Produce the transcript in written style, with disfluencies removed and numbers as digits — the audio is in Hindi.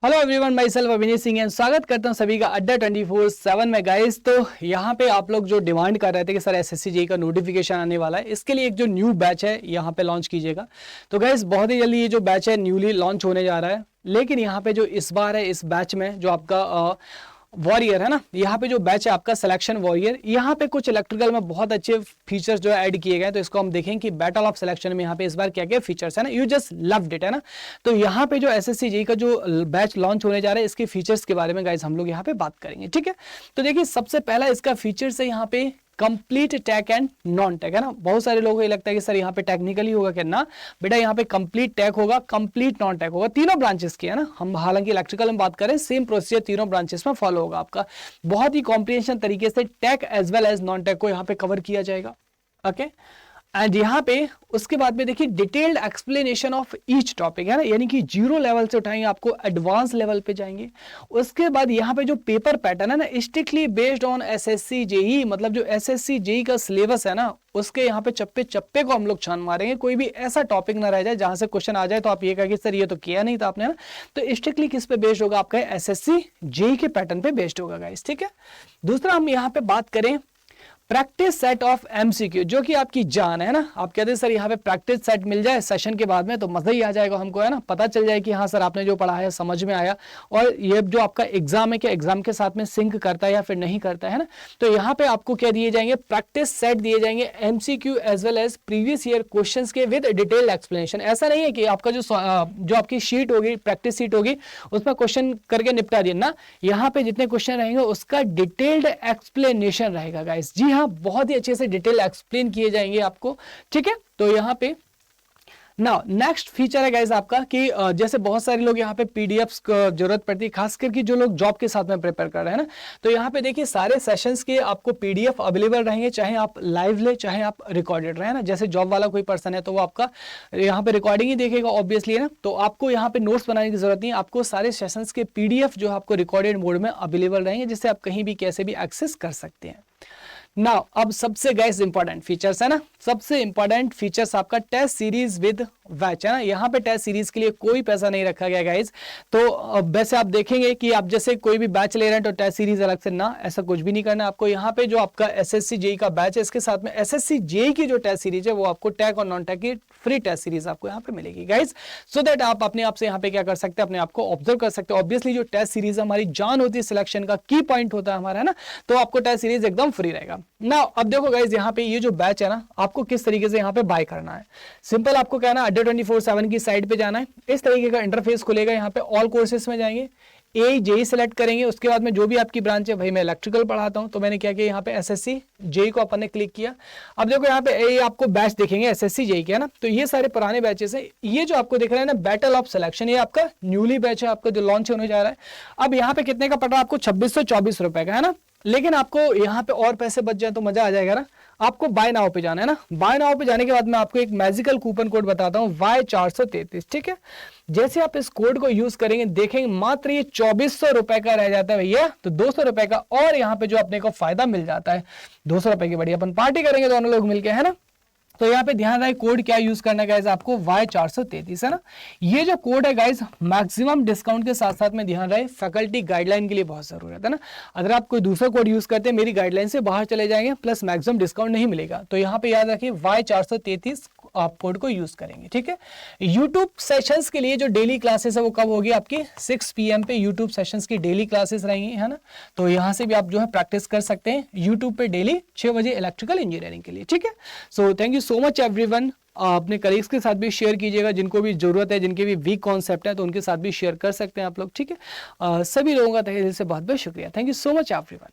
हेलो एवरीवन, माई सेल्फ अभिनीत सिंह एंड स्वागत करता हूं सभी का अड्डा 24/7 में गाइस। तो यहाँ पे आप लोग जो डिमांड कर रहे थे कि सर एसएससी जेईई का नोटिफिकेशन आने वाला है, इसके लिए एक जो न्यू बैच है यहाँ पे लॉन्च कीजिएगा। तो गाइस बहुत ही जल्दी ये जो बैच है न्यूली लॉन्च होने जा रहा है। लेकिन यहाँ पे जो इस बार है, इस बैच में जो आपका वॉरियर है ना, यहाँ पे जो बैच है आपका सिलेक्शन वॉरियर, यहाँ पे कुछ इलेक्ट्रिकल में बहुत अच्छे फीचर्स जो ऐड किए गए। तो इसको हम देखें कि बैटल ऑफ सिलेक्शन में यहाँ पे इस बार क्या क्या फीचर्स है ना, यू जस्ट लव्ड इट है ना। तो यहाँ पे जो एसएससी जेईई का जो बैच लॉन्च होने जा रहा है, इसके फीचर्स के बारे में गाइस हम लोग यहाँ पे बात करेंगे, ठीक है। तो देखिए सबसे पहला इसका फीचर्स है यहाँ पे complete tech and non tech है ना। बहुत सारे लोगों को ये लगता है कि सर यहाँ पे टेक्निकली होगा क्या, ना बेटा यहाँ पे कंप्लीट टेक होगा, कंप्लीट नॉन टेक होगा, तीनों ब्रांचेस की है ना। हम हालांकि इलेक्ट्रिकल में बात करें, सेम प्रोसीजर तीनों ब्रांचेस में फॉलो होगा आपका। बहुत ही कॉम्प्रिहेंशन तरीके से tech as well as non tech को यहाँ पे कवर किया जाएगा, ओके। एंड यहाँ पे उसके बाद में देखिए detailed explanation of each topic है ना, यानी कि जीरो लेवल से उठाएंगे आपको एडवांस लेवल पे जाएंगे। उसके बाद यहाँ पे जो पेपर पैटर्न है ना, strictly based on SSC JEE, मतलब जो एसएससी जेईई का सिलेबस है ना, उसके यहाँ पे चप्पे चप्पे को हम लोग छान मारेंगे। कोई भी ऐसा टॉपिक ना रह जाए जहां से क्वेश्चन आ जाए तो आप ये कहेंगे सर ये तो किया नहीं था आपने ना। तो स्ट्रिक्टली किस पे बेस्ड होगा आपका, एसएससी जेईई के पैटर्न पे बेस्ड होगा गाइस, ठीक है। दूसरा हम यहाँ पे बात करें प्रैक्टिस सेट ऑफ एमसीक्यू, जो कि आपकी जान है ना। आप कहते हैं सर यहाँ पे प्रैक्टिस सेट मिल जाए सेशन के बाद में तो मजा ही आ जाएगा हमको, है ना। पता चल जाए कि हाँ सर आपने जो पढ़ा है समझ में आया, और ये जो आपका एग्जाम है क्या एग्जाम के साथ में सिंक करता है या फिर नहीं करता है ना। तो यहाँ पे आपको क्या दिए जाएंगे, प्रैक्टिस सेट दिए जाएंगे, MCQ as well as previous year questions के विद डिटेल्ड एक्सप्लेनेशन। ऐसा नहीं है कि आपका जो आपकी शीट होगी, प्रैक्टिस शीट होगी, उसमें क्वेश्चन करके निपटा दिए ना। यहाँ पे जितने क्वेश्चन रहेंगे उसका डिटेल्ड एक्सप्लेनेशन रहेगा गाइस। जी हाँ, बहुत ही अच्छे से डिटेल एक्सप्लेन किए जाएंगे आपको, ठीक है। तो यहाँ पे नाउ नेक्स्ट फीचर है गाइस आपका कि जैसे बहुत सारे लोग यहाँ पे पीडीएफ्स की जरूरत पड़ती है, खास करके जो लोग जॉब के साथ में प्रिपेयर कर रहे हैं ना। तो यहाँ पे देखिए सारे सेशंस के आपको पीडीएफ अवेलेबल रहेंगे, चाहे आप लाइव ले चाहे आप रिकॉर्डेड रहे ना। जैसे जॉब वाला कोई पर्सन है तो वो आपका यहाँ पे रिकॉर्डिंग ही देखेगा ऑब्वियसली है ना। तो आपको यहाँ पे नोट्स बनाने की जरूरत नहीं है, आपको सारे सेशंस के पीडीएफ जो आपको रिकॉर्डेड मोड में अवेलेबल रहेंगे, जिससे आप कहीं भी कैसे भी एक्सेस कर सकते हैं। नाउ अब सबसे गाइस इंपॉर्टेंट फीचर्स है ना, सबसे इंपॉर्टेंट फीचर्स आपका टेस्ट सीरीज विद बैच है ना। यहाँ पे टेस्ट सीरीज के लिए कोई पैसा नहीं रखा गया गाइस। तो वैसे आप देखेंगे कि आप जैसे कोई भी बैच ले रहे हैं तो टेस्ट सीरीज अलग से ना, ऐसा कुछ भी नहीं करना आपको। यहाँ पे जो आपका एसएससी जेईई का बैच है, इसके साथ में एसएससी जेईई की जो टेस्ट सीरीज है वो आपको टेक और नॉन टेक की फ्री टेस्ट सीरीज आपको यहाँ पे मिलेगी गाइस, सो दैट आप अपने आप से यहाँ पे क्या कर सकते हैं, अपने आप को ऑब्जर्व कर सकते हैं। ऑब्वियसली जो टेस्ट सीरीज हमारी जान होती है, सिलेक्शन का की पॉइंट होता है हमारा, है ना। तो आपको टेस्ट सीरीज एकदम फ्री रहेगा ना। अब देखो गाइस यहाँ पे ये जो बैच है ना, आपको किस तरीके से यहाँ पे बाय करना है। सिंपल आपको क्या है ना, अड्डा 24/7 की साइट पे जाना है। इस तरीके का इंटरफेस खुलेगा, यहाँ पे ऑल कोर्सेस में जाएंगे, जेईई सेलेक्ट करेंगे। उसके बाद में जो भी आपकी ब्रांच है, भाई मैं इलेक्ट्रिकल पढ़ाता हूं तो मैंने क्या किया, यहाँ पे एसएससी जेईई को अपन ने क्लिक किया। अब देखो यहाँ पे ये आपको बैच दिखेंगे एसएससी जेईई के, है ना। तो ये सारे पुराने बैचेस है। ये जो आपको दिख रहा है ना बैटल ऑफ सिलेक्शन, ये आपका न्यूली बैच है, आपका जो लॉन्च होने जा रहा है। अब यहाँ पे कितने का पड़ रहा है आपको, 2624 रुपए का, है ना। लेकिन आपको यहाँ पे और पैसे बच जाए तो मजा आ जाएगा ना। आपको बाय नाउ पे जाना है ना। बाय नाउ पे जाने के बाद मैं आपको एक मैजिकल कूपन कोड बताता हूँ, Y433, ठीक है। जैसे आप इस कोड को यूज करेंगे, देखेंगे मात्र ये 2400 रुपए का रह जाता है भैया। तो 200 रुपए का और यहाँ पे जो अपने को फायदा मिल जाता है, 200 रुपए की बढ़िया अपन पार्टी करेंगे दोनों लोग मिलके, है ना। तो यहाँ पे ध्यान रहे कोड क्या यूज करना है गाइस, आपको Y433 है ना। ये जो कोड है गाइस, मैक्सिमम डिस्काउंट के साथ साथ में ध्यान रहे फैकल्टी गाइडलाइन के लिए बहुत जरूरत है ना। अगर आप कोई दूसरा कोड यूज करते हैं, मेरी गाइडलाइन से बाहर चले जाएंगे, प्लस मैक्सिमम डिस्काउंट नहीं मिलेगा। तो यहाँ पे याद रखिए Y433 आप कोड को यूज करेंगे, ठीक है। यूट्यूब सेशंस के लिए जो डेली क्लासेस है वो कब होगी आपकी, 6 PM पे यूट्यूब सेशंस की डेली क्लासेस रहेंगी, है ना। तो यहाँ से भी आप जो है प्रैक्टिस कर सकते हैं यूट्यूब पे डेली 6 बजे इलेक्ट्रिकल इंजीनियरिंग के लिए, ठीक है। So thank you so much everyone. अपने कलीग्स के साथ भी शेयर कीजिएगा, जिनको भी जरूरत है, जिनके भी वीक कॉन्सेप्ट है तो उनके साथ भी शेयर कर सकते हैं आप लोग, ठीक है। सभी लोगों का तहे दिल से बहुत बहुत शुक्रिया। Thank you so much everyone.